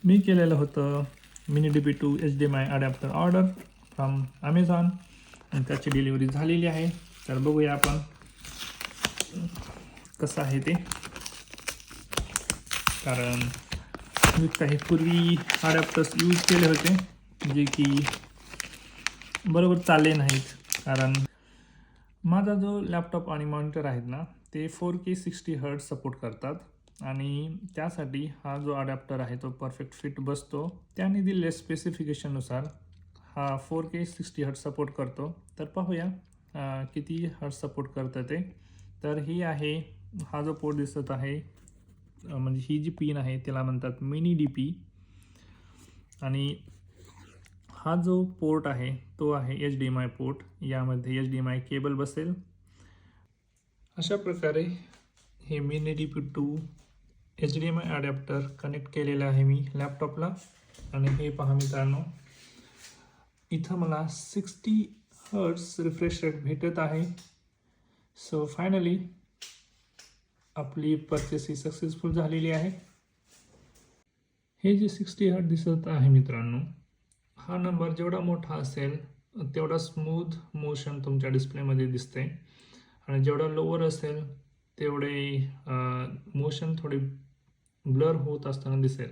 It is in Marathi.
मी केलेलं होतं mini DP to HDMI adapter order from Amazon आणि त्याची डिलिव्हरी झालेली आहे. तर बघूया आपण कसं आहे ते. कारण मी काही पूर्वी अडॅप्टर्स यूज केले होते जे की बरोबर चालले नाहीत. कारण माझा जो लॅपटॉप आणि मॉनिटर आहेत ना ते 4K 60 हर्ट्ज सपोर्ट करतात आणि त्यासाठी हा जो अडॅप्टर आहे तो परफेक्ट फिट बसतो. त्याने दिलेल्या स्पेसिफिकेशननुसार हा 4K 60 हर्ट्ज सपोर्ट करतो. तर पाहूया किती हर्ट्ज सपोर्ट करतं ते. तर ही आहे, हा जो पोर्ट दिसत आहे म्हणजे ही जी पिन आहे त्याला म्हणतात मिनी DP आणि हा जो पोर्ट आहे तो आहे HDMI पोर्ट. यामध्ये HDMI केबल बसेल. अशा प्रकारे हे mini DP to HDMI adapter connect केलेलं आहे मी लॅपटॉपला. आणि हे पहा मित्रांनो, इथं मला 60 हर्ट्ज रिफ्रेश रेट भेटत आहे. सो फायनली आपली परचेस ही सक्सेसफुल झालेली आहे. हे जे 60 हर्ट्ज दिसत आहे मित्रांनो, हा नंबर जेवढा मोठा असेल तेवढा स्मूथ मोशन तुमच्या डिस्प्लेमध्ये दिसते आणि जेवढा लोअर असेल तेवढे मोशन थोडे ब्लर होत असताना दिसेल.